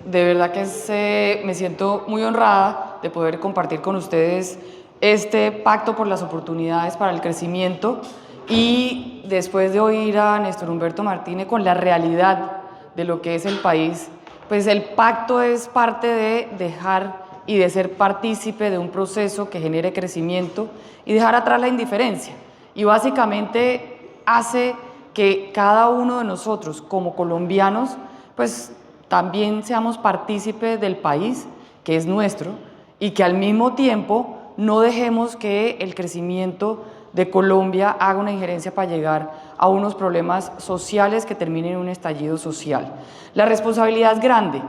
de verdad que me siento muy honrada de poder compartir con ustedes este pacto por las oportunidades para el crecimiento y después de oír a Néstor Humberto Martínez con la realidad de lo que es el país, pues el pacto es parte de dejar y de ser partícipe de un proceso que genere crecimiento y dejar atrás la indiferencia. Y básicamente hace que cada uno de nosotros como colombianos pues también seamos partícipes del país que es nuestro y que al mismo tiempo no dejemos que el crecimiento de Colombia haga una injerencia para llegar a unos problemas sociales que terminen en un estallido social. La responsabilidad es grande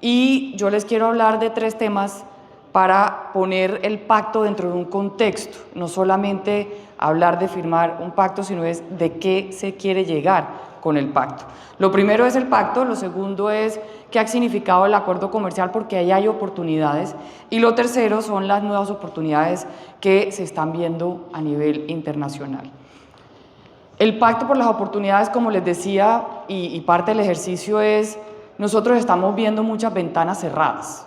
y yo les quiero hablar de 3 temas para poner el pacto dentro de un contexto, no solamente hablar de firmar un pacto, sino es de qué se quiere llegar con el pacto. Lo primero es el pacto, lo segundo es qué ha significado el acuerdo comercial, porque ahí hay oportunidades, y lo tercero son las nuevas oportunidades que se están viendo a nivel internacional. El pacto por las oportunidades, como les decía, y parte del ejercicio es, nosotros estamos viendo muchas ventanas cerradas,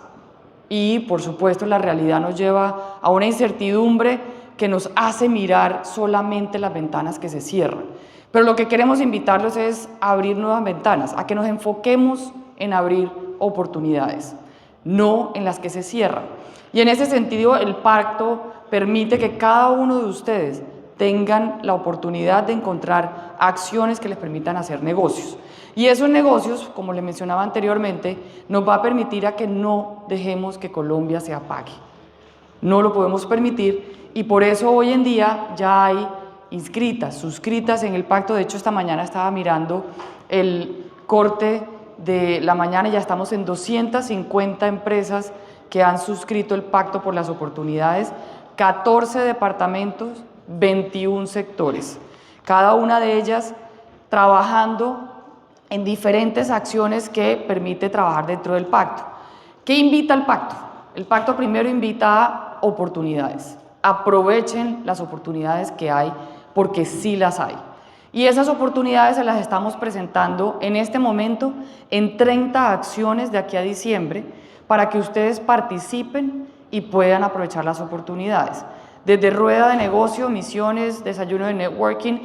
y por supuesto la realidad nos lleva a una incertidumbre que nos hace mirar solamente las ventanas que se cierran. Pero lo que queremos invitarlos es a abrir nuevas ventanas, a que nos enfoquemos en abrir oportunidades, no en las que se cierran. Y en ese sentido el pacto permite que cada uno de ustedes tengan la oportunidad de encontrar acciones que les permitan hacer negocios. Y esos negocios, como les mencionaba anteriormente, nos va a permitir a que no dejemos que Colombia se apague. No lo podemos permitir y por eso hoy en día ya hay inscritas, suscritas en el pacto. De hecho, esta mañana estaba mirando el corte de la mañana y ya estamos en 250 empresas que han suscrito el pacto por las oportunidades, 14 departamentos, 21 sectores, cada una de ellas trabajando en diferentes acciones que permite trabajar dentro del pacto. ¿Qué invita el pacto? El pacto primero invita a oportunidades. Aprovechen las oportunidades que hay, porque sí las hay. Y esas oportunidades se las estamos presentando en este momento en 30 acciones de aquí a diciembre para que ustedes participen y puedan aprovechar las oportunidades. Desde rueda de negocio, misiones, desayuno de networking,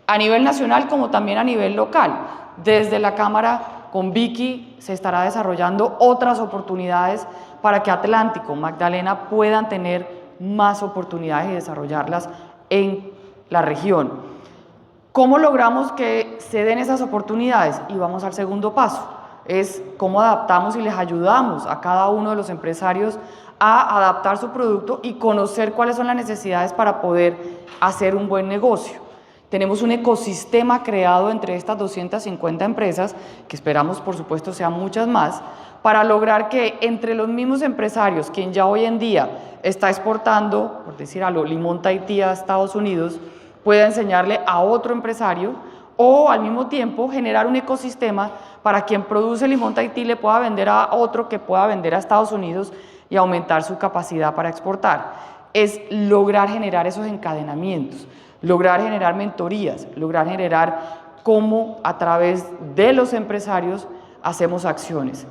a nivel nacional como también a nivel local. Desde la Cámara con Vicky se estará desarrollando otras oportunidades para que Atlántico, Magdalena puedan tener más oportunidades y desarrollarlas en la región. ¿Cómo logramos que se den esas oportunidades? Y vamos al segundo paso, es cómo adaptamos y les ayudamos a cada uno de los empresarios a adaptar su producto y conocer cuáles son las necesidades para poder hacer un buen negocio. Tenemos un ecosistema creado entre estas 250 empresas, que esperamos por supuesto sean muchas más, para lograr que entre los mismos empresarios, quien ya hoy en día está exportando, por decir algo, limón Tahití a Estados Unidos, pueda enseñarle a otro empresario o al mismo tiempo generar un ecosistema para quien produce limón Tahití le pueda vender a otro que pueda vender a Estados Unidos y aumentar su capacidad para exportar. Es lograr generar esos encadenamientos, lograr generar mentorías, lograr generar cómo a través de los empresarios hacemos acciones.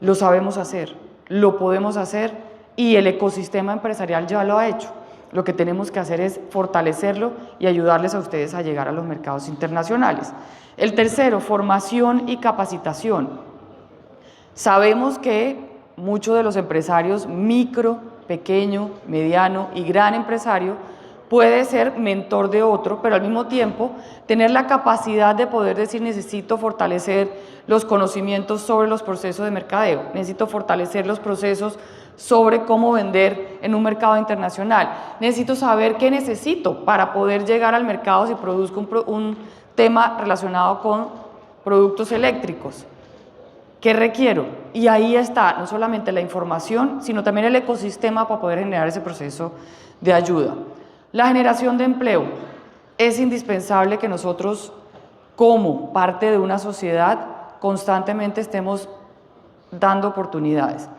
Lo sabemos hacer, lo podemos hacer y el ecosistema empresarial ya lo ha hecho. Lo que tenemos que hacer es fortalecerlo y ayudarles a ustedes a llegar a los mercados internacionales. El tercero, formación y capacitación. Sabemos que muchos de los empresarios micro, pequeño, mediano y gran empresario puede ser mentor de otro, pero al mismo tiempo tener la capacidad de poder decir necesito fortalecer los conocimientos sobre los procesos de mercadeo, necesito fortalecer los procesos sobre cómo vender en un mercado internacional, necesito saber qué necesito para poder llegar al mercado si produzco un tema relacionado con productos eléctricos. ¿Qué requiero? Y ahí está no solamente la información, sino también el ecosistema para poder generar ese proceso de ayuda. La generación de empleo. Es indispensable que nosotros, como parte de una sociedad, constantemente estemos dando oportunidades.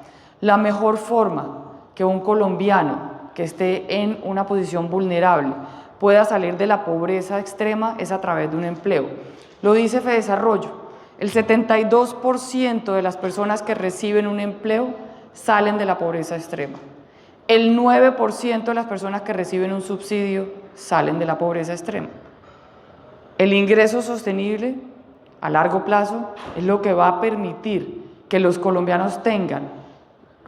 La mejor forma que un colombiano que esté en una posición vulnerable pueda salir de la pobreza extrema es a través de un empleo. Lo dice FEDesarrollo. El 72% de las personas que reciben un empleo salen de la pobreza extrema. El 9% de las personas que reciben un subsidio salen de la pobreza extrema. El ingreso sostenible a largo plazo es lo que va a permitir que los colombianos tengan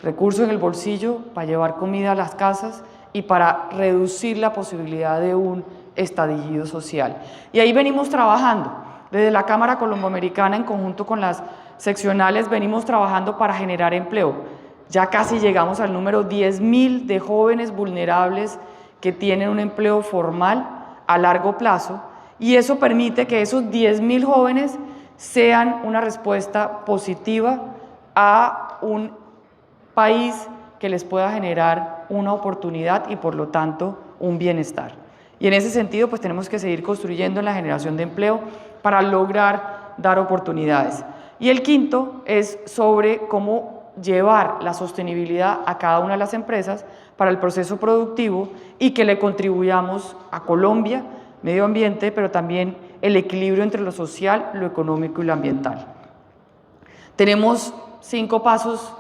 recursos en el bolsillo para llevar comida a las casas y para reducir la posibilidad de un estallido social. Y ahí venimos trabajando. Desde la Cámara Colomboamericana, en conjunto con las seccionales, venimos trabajando para generar empleo. Ya casi llegamos al número 10.000 de jóvenes vulnerables que tienen un empleo formal a largo plazo, y eso permite que esos 10.000 jóvenes sean una respuesta positiva a un país que les pueda generar una oportunidad y, por lo tanto, un bienestar. Y en ese sentido, pues tenemos que seguir construyendo en la generación de empleo para lograr dar oportunidades. Y el quinto es sobre cómo llevar la sostenibilidad a cada una de las empresas para el proceso productivo y que le contribuyamos a Colombia, medio ambiente, pero también el equilibrio entre lo social, lo económico y lo ambiental. Tenemos 5 pasos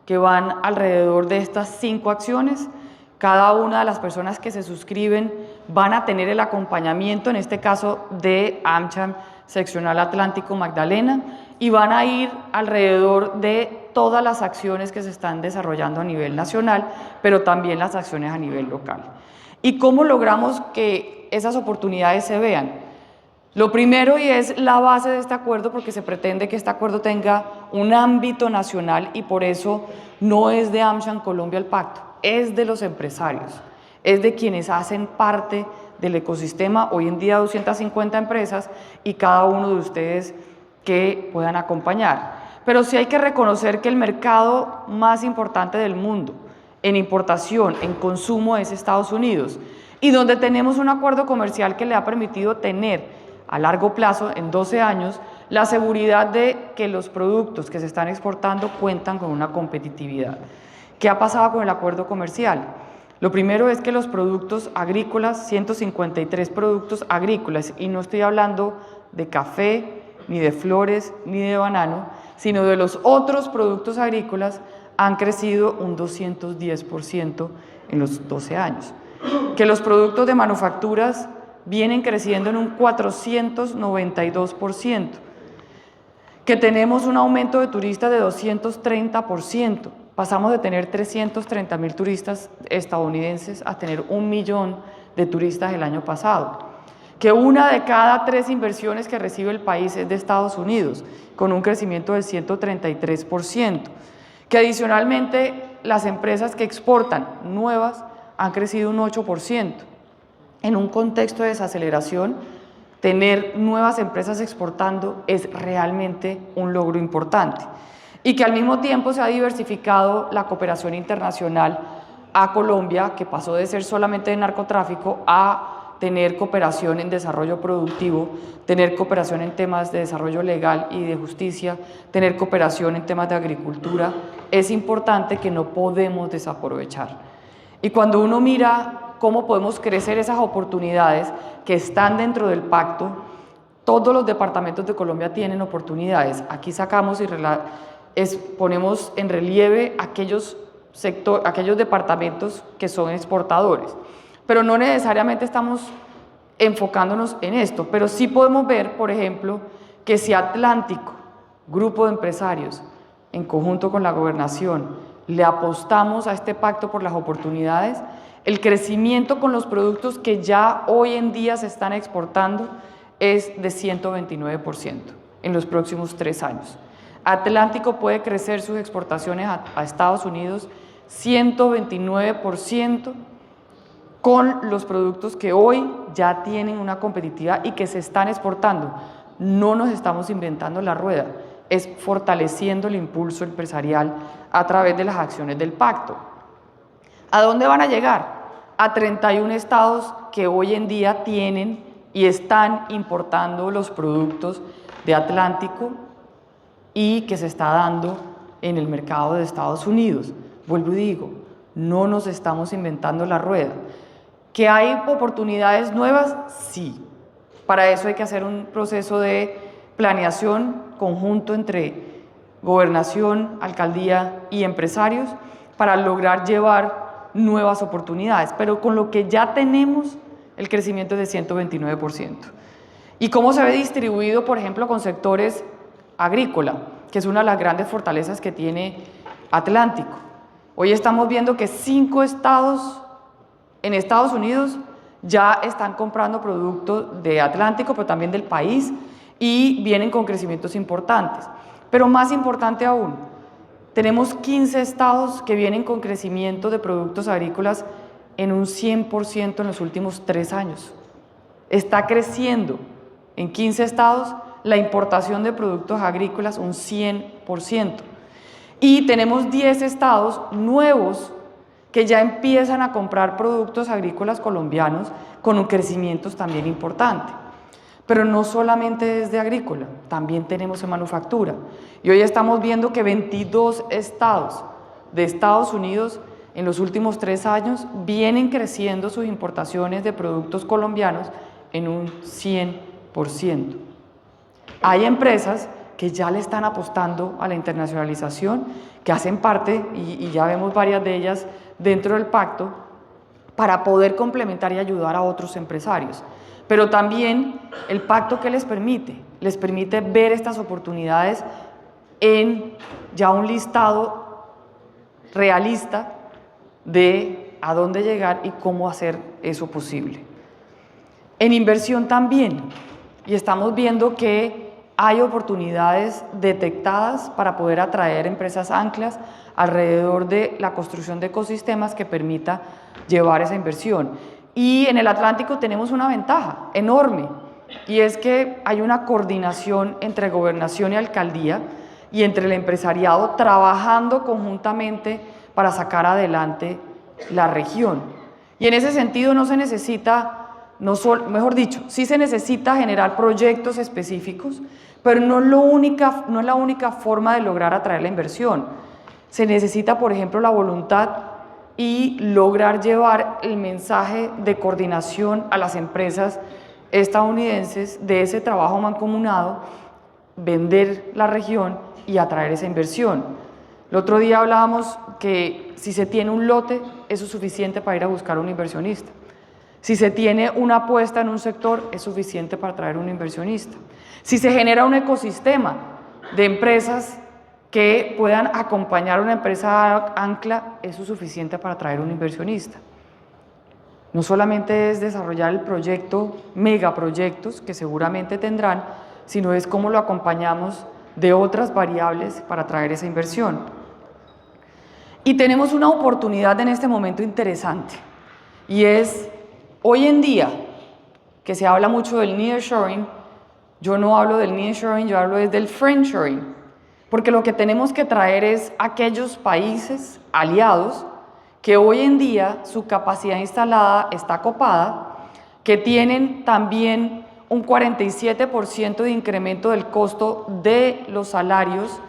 que van alrededor de estas 5 acciones. Cada una de las personas que se suscriben van a tener el acompañamiento, en este caso de AmCham Seccional Atlántico Magdalena, y van a ir alrededor de todas las acciones que se están desarrollando a nivel nacional, pero también las acciones a nivel local. ¿Y cómo logramos que esas oportunidades se vean? Lo primero, y es la base de este acuerdo, porque se pretende que este acuerdo tenga un ámbito nacional y por eso no es de AmCham Colombia el pacto, es de los empresarios, es de quienes hacen parte del ecosistema, hoy en día 250 empresas y cada uno de ustedes que puedan acompañar. Pero sí hay que reconocer que el mercado más importante del mundo en importación, en consumo, es Estados Unidos, y donde tenemos un acuerdo comercial que le ha permitido tener a largo plazo, en 12 años, la seguridad de que los productos que se están exportando cuentan con una competitividad. ¿Qué ha pasado con el acuerdo comercial? Lo primero es que los productos agrícolas, 153 productos agrícolas, y no estoy hablando de café, ni de flores, ni de banano, sino de los otros productos agrícolas, han crecido un 210% en los 12 años. Que los productos de manufacturas vienen creciendo en un 492%, que tenemos un aumento de turistas de 230%, pasamos de tener 330.000 turistas estadounidenses a tener 1 millón de turistas el año pasado, que 1 de cada 3 inversiones que recibe el país es de Estados Unidos, con un crecimiento del 133%, que adicionalmente las empresas que exportan nuevas han crecido un 8%. En un contexto de desaceleración, tener nuevas empresas exportando es realmente un logro importante. Y que al mismo tiempo se ha diversificado la cooperación internacional a Colombia, que pasó de ser solamente de narcotráfico a tener cooperación en desarrollo productivo, tener cooperación en temas de desarrollo legal y de justicia, tener cooperación en temas de agricultura, es importante, que no podemos desaprovechar. Y cuando uno mira cómo podemos crecer esas oportunidades que están dentro del pacto, todos los departamentos de Colombia tienen oportunidades. Aquí sacamos y ponemos en relieve aquellos departamentos que son exportadores, pero no necesariamente estamos enfocándonos en esto, pero sí podemos ver, por ejemplo, que si Atlántico, grupo de empresarios, en conjunto con la gobernación, le apostamos a este pacto por las oportunidades, el crecimiento con los productos que ya hoy en día se están exportando es de 129% en los próximos 3 años. Atlántico puede crecer sus exportaciones a Estados Unidos 129% con los productos que hoy ya tienen una competitividad y que se están exportando. No nos estamos inventando la rueda, es fortaleciendo el impulso empresarial a través de las acciones del pacto. ¿A dónde van a llegar? A 31 estados que hoy en día tienen y están importando los productos de Atlántico y que se está dando en el mercado de Estados Unidos. Vuelvo y digo, no nos estamos inventando la rueda. ¿Que hay oportunidades nuevas? Sí. Para eso hay que hacer un proceso de planeación conjunto entre gobernación, alcaldía y empresarios para lograr llevar nuevas oportunidades, pero con lo que ya tenemos el crecimiento es de 129%. ¿Y cómo se ve distribuido, por ejemplo, con sectores agrícola, que es una de las grandes fortalezas que tiene Atlántico? Hoy estamos viendo que 5 estados en Estados Unidos ya están comprando productos de Atlántico, pero también del país, y vienen con crecimientos importantes. Pero más importante aún, tenemos 15 estados que vienen con crecimiento de productos agrícolas en un 100% en los últimos 3 años. Está creciendo en 15 estados la importación de productos agrícolas un 100%. Y tenemos 10 estados nuevos que ya empiezan a comprar productos agrícolas colombianos con un crecimiento también importante. Pero no solamente es de agrícola, también tenemos en manufactura. Y hoy estamos viendo que 22 estados de Estados Unidos en los últimos 3 años vienen creciendo sus importaciones de productos colombianos en un 100%. Hay empresas que ya le están apostando a la internacionalización, que hacen parte, y ya vemos varias de ellas dentro del pacto, para poder complementar y ayudar a otros empresarios. Pero también el pacto, ¿qué les permite? Les permite ver estas oportunidades en ya un listado realista de a dónde llegar y cómo hacer eso posible. En inversión también, y estamos viendo que hay oportunidades detectadas para poder atraer empresas anclas alrededor de la construcción de ecosistemas que permita llevar esa inversión. Y en el Atlántico tenemos una ventaja enorme, y es que hay una coordinación entre gobernación y alcaldía y entre el empresariado trabajando conjuntamente para sacar adelante la región. Y en ese sentido no se necesita, mejor dicho, sí se necesita generar proyectos específicos, pero no es la única forma de lograr atraer la inversión. Se necesita, por ejemplo, la voluntad y lograr llevar el mensaje de coordinación a las empresas estadounidenses de ese trabajo mancomunado, vender la región y atraer esa inversión. El otro día hablábamos que si se tiene un lote, eso es suficiente para ir a buscar un inversionista. Si se tiene una apuesta en un sector, es suficiente para atraer un inversionista. Si se genera un ecosistema de empresas que puedan acompañar a una empresa ancla, eso es suficiente para atraer un inversionista. No solamente es desarrollar el proyecto, megaproyectos que seguramente tendrán, sino es cómo lo acompañamos de otras variables para atraer esa inversión. Y tenemos una oportunidad en este momento interesante, y es hoy en día que se habla mucho del nearshoring. Yo no hablo del nearshoring, yo hablo del friendshoring. Porque lo que tenemos que traer es aquellos países aliados que hoy en día su capacidad instalada está copada, que tienen también un 47% de incremento del costo de los salarios,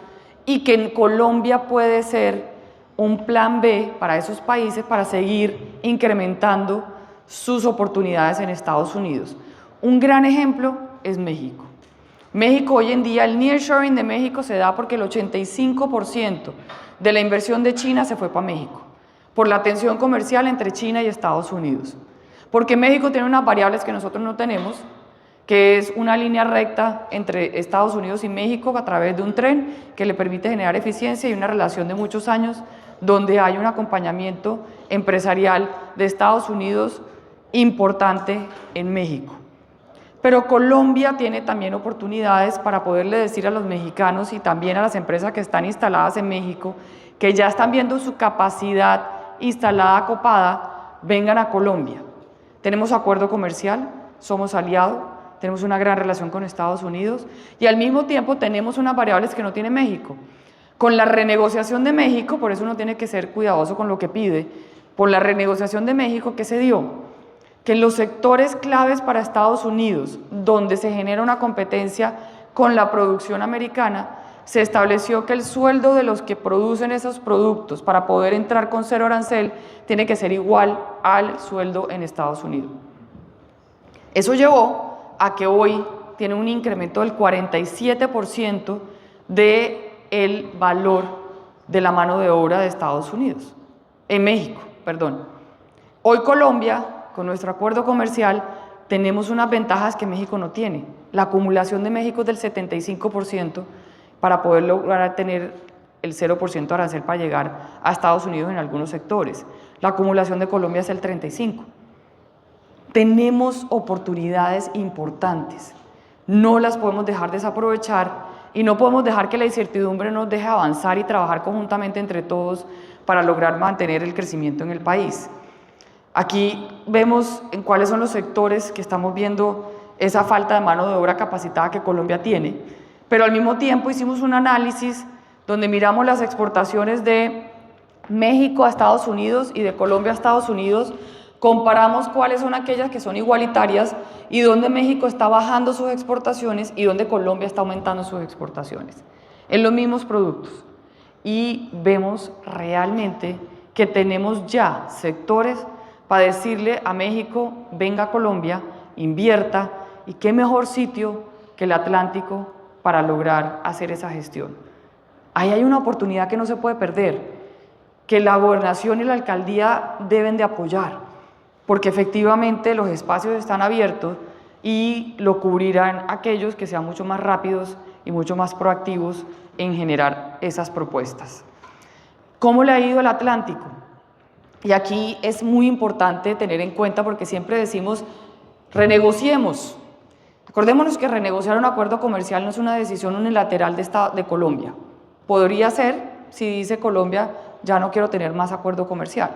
y que en Colombia puede ser un plan B para esos países para seguir incrementando sus oportunidades en Estados Unidos. Un gran ejemplo es México. México hoy en día, el nearshoring de México se da porque el 85% de la inversión de China se fue para México, por la tensión comercial entre China y Estados Unidos. Porque México tiene unas variables que nosotros no tenemos, que es una línea recta entre Estados Unidos y México a través de un tren que le permite generar eficiencia, y una relación de muchos años donde hay un acompañamiento empresarial de Estados Unidos importante en México. Pero Colombia tiene también oportunidades para poderle decir a los mexicanos y también a las empresas que están instaladas en México, que ya están viendo su capacidad instalada copada, vengan a Colombia. Tenemos acuerdo comercial, somos aliados, tenemos una gran relación con Estados Unidos, y al mismo tiempo tenemos unas variables que no tiene México. Con la renegociación de México, por eso uno tiene que ser cuidadoso con lo que pide, por la renegociación de México, ¿qué se dio? Que en los sectores claves para Estados Unidos, donde se genera una competencia con la producción americana, se estableció que el sueldo de los que producen esos productos para poder entrar con 0 arancel tiene que ser igual al sueldo en Estados Unidos. Eso llevó a que hoy tiene un incremento del 47% del valor de la mano de obra de Estados Unidos, en México, perdón. Hoy Colombia, con nuestro acuerdo comercial, tenemos unas ventajas que México no tiene. La acumulación de México es del 75% para poder lograr tener el 0% de arancel para llegar a Estados Unidos en algunos sectores. La acumulación de Colombia es el 35%. Tenemos oportunidades importantes, no las podemos dejar desaprovechar y no podemos dejar que la incertidumbre nos deje avanzar y trabajar conjuntamente entre todos para lograr mantener el crecimiento en el país. Aquí vemos en cuáles son los sectores que estamos viendo esa falta de mano de obra capacitada que Colombia tiene, pero al mismo tiempo hicimos un análisis donde miramos las exportaciones de México a Estados Unidos y de Colombia a Estados Unidos, comparamos cuáles son aquellas que son igualitarias y dónde México está bajando sus exportaciones y dónde Colombia está aumentando sus exportaciones en los mismos productos. Y vemos realmente que tenemos ya sectores para decirle a México, venga a Colombia, invierta, y qué mejor sitio que el Atlántico para lograr hacer esa gestión. Ahí hay una oportunidad que no se puede perder, que la gobernación y la alcaldía deben de apoyar, porque efectivamente los espacios están abiertos y lo cubrirán aquellos que sean mucho más rápidos y mucho más proactivos en generar esas propuestas. ¿Cómo le ha ido al Atlántico? Y aquí es muy importante tener en cuenta, porque siempre decimos, renegociemos. Acordémonos que renegociar un acuerdo comercial no es una decisión unilateral de Colombia. Podría ser si dice Colombia, ya no quiero tener más acuerdo comercial.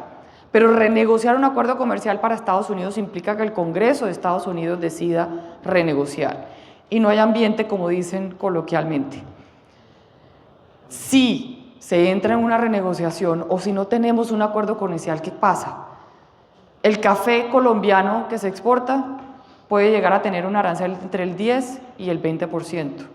Pero renegociar un acuerdo comercial para Estados Unidos implica que el Congreso de Estados Unidos decida renegociar. Y no hay ambiente, como dicen coloquialmente. Si se entra en una renegociación o si no tenemos un acuerdo comercial, ¿qué pasa? El café colombiano que se exporta puede llegar a tener un arancel entre el 10 y el 20%.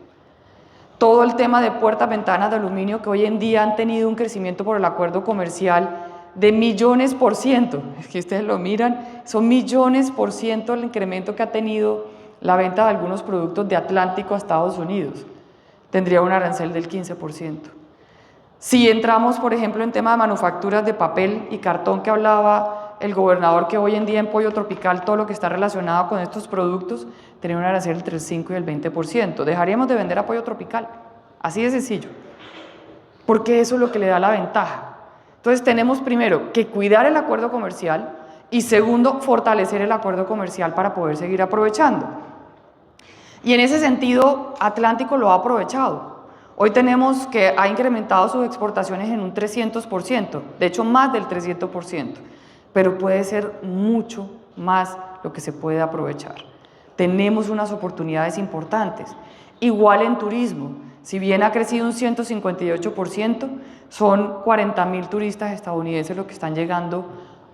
Todo el tema de puertas, ventanas de aluminio que hoy en día han tenido un crecimiento por el acuerdo comercial de millones por ciento, es que ustedes lo miran, son millones por ciento el incremento que ha tenido la venta de algunos productos de Atlántico a Estados Unidos, tendría un arancel del 15%. Si entramos, por ejemplo, en tema de manufacturas de papel y cartón que hablaba el gobernador, que hoy en día en Pollo Tropical todo lo que está relacionado con estos productos tendría un arancel entre el 5 y el 20%. Dejaríamos de vender a Pollo Tropical, así de sencillo, porque eso es lo que le da la ventaja. Entonces tenemos primero que cuidar el acuerdo comercial y segundo, fortalecer el acuerdo comercial para poder seguir aprovechando. Y en ese sentido, Atlántico lo ha aprovechado. Hoy tenemos que ha incrementado sus exportaciones en un 300%, de hecho más del 300%, pero puede ser mucho más lo que se puede aprovechar. Tenemos unas oportunidades importantes. Igual en turismo, si bien ha crecido un 158%, son 40.000 turistas estadounidenses los que están llegando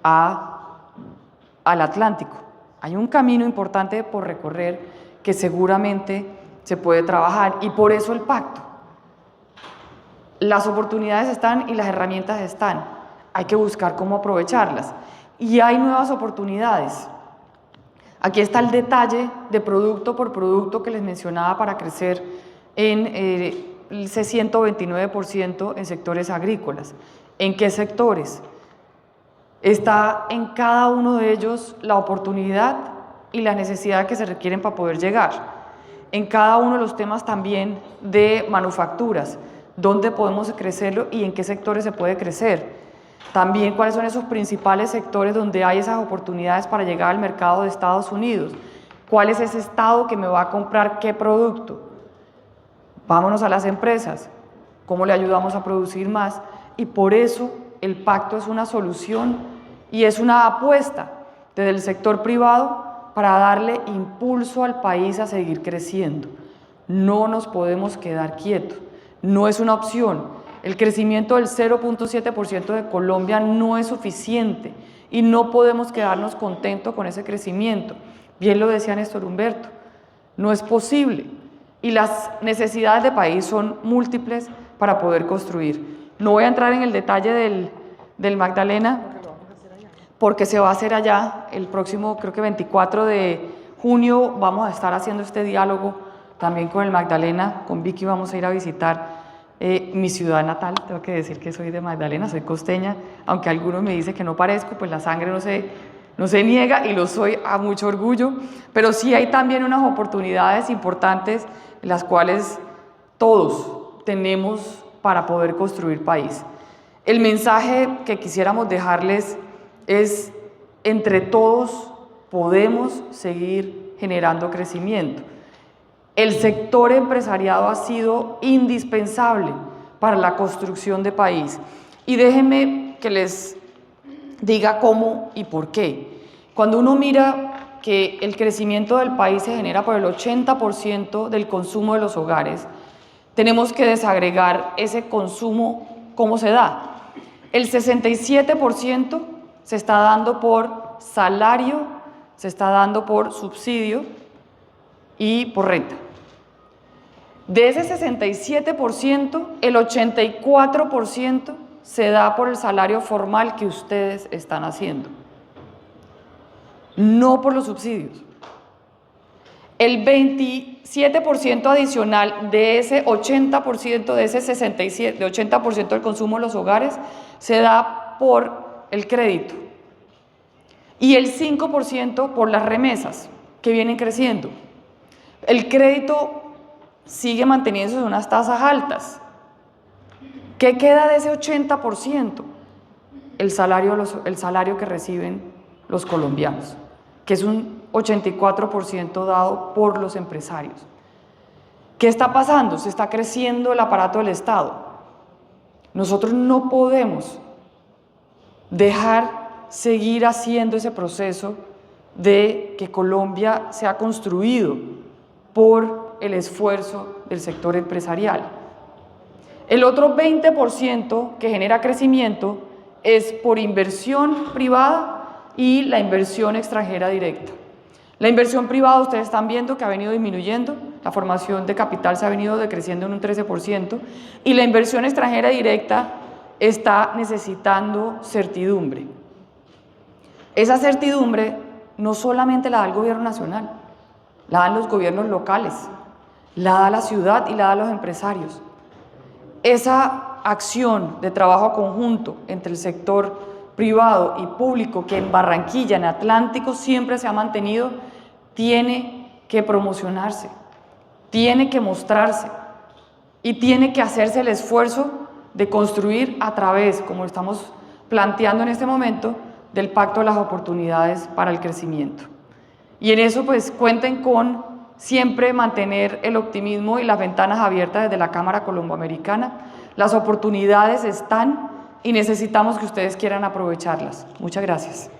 al Atlántico. Hay un camino importante por recorrer que seguramente se puede trabajar y por eso el pacto. Las oportunidades están y las herramientas están. Hay que buscar cómo aprovecharlas. Y hay nuevas oportunidades. Aquí está el detalle de producto por producto que les mencionaba para crecer en ese 129% en sectores agrícolas. ¿En qué sectores? Está en cada uno de ellos la oportunidad y las necesidades que se requieren para poder llegar. En cada uno de los temas también de manufacturas, dónde podemos crecerlo y en qué sectores se puede crecer. También cuáles son esos principales sectores donde hay esas oportunidades para llegar al mercado de Estados Unidos. ¿Cuál es ese estado que me va a comprar qué producto? Vámonos a las empresas, ¿cómo le ayudamos a producir más? Y por eso el pacto es una solución y es una apuesta desde el sector privado para darle impulso al país a seguir creciendo. No nos podemos quedar quietos, no es una opción. El crecimiento del 0.7% de Colombia no es suficiente y no podemos quedarnos contentos con ese crecimiento. Bien lo decía Néstor Humberto, no es posible. Y las necesidades de país son múltiples para poder construir. No voy a entrar en el detalle del Magdalena, porque se va a hacer allá el próximo, creo que 24 de junio vamos a estar haciendo este diálogo también con el Magdalena, con Vicky vamos a ir a visitar mi ciudad natal. Tengo que decir que soy de Magdalena, soy costeña, aunque algunos me dicen que no parezco, pues la sangre no se niega y lo soy a mucho orgullo, pero sí hay también unas oportunidades importantes en las cuales todos tenemos para poder construir país. El mensaje que quisiéramos dejarles es: entre todos podemos seguir generando crecimiento. El sector empresariado ha sido indispensable para la construcción de país. Y déjenme que les diga cómo y por qué. Cuando uno mira que el crecimiento del país se genera por el 80% del consumo de los hogares, tenemos que desagregar ese consumo, ¿cómo se da? El 67% se está dando por salario, se está dando por subsidio y por renta. De ese 67%, el 84% se da por el salario formal que ustedes están haciendo, no por los subsidios. El 27% adicional de ese 80%, de ese 67%, de 80% del consumo de los hogares, se da por el crédito. Y el 5% por las remesas, que vienen creciendo. El crédito sigue manteniéndose en unas tasas altas. ¿Qué queda de ese 80%? El salario que reciben los colombianos, que es un 84% dado por los empresarios. ¿Qué está pasando? Se está creciendo el aparato del Estado. Nosotros no podemos dejar seguir haciendo ese proceso de que Colombia sea construido por el esfuerzo del sector empresarial. El otro 20% que genera crecimiento es por inversión privada y la inversión extranjera directa. La inversión privada, ustedes están viendo que ha venido disminuyendo, la formación de capital se ha venido decreciendo en un 13%, y la inversión extranjera directa está necesitando certidumbre. Esa certidumbre no solamente la da el gobierno nacional, la dan los gobiernos locales, la da la ciudad y la da los empresarios. Esa acción de trabajo conjunto entre el sector privado y público que en Barranquilla, en Atlántico, siempre se ha mantenido, tiene que promocionarse, tiene que mostrarse y tiene que hacerse el esfuerzo de construir a través, como estamos planteando en este momento, del Pacto de las Oportunidades para el Crecimiento. Y en eso pues cuenten con siempre mantener el optimismo y las ventanas abiertas desde la Cámara Colomboamericana. Las oportunidades están y necesitamos que ustedes quieran aprovecharlas. Muchas gracias.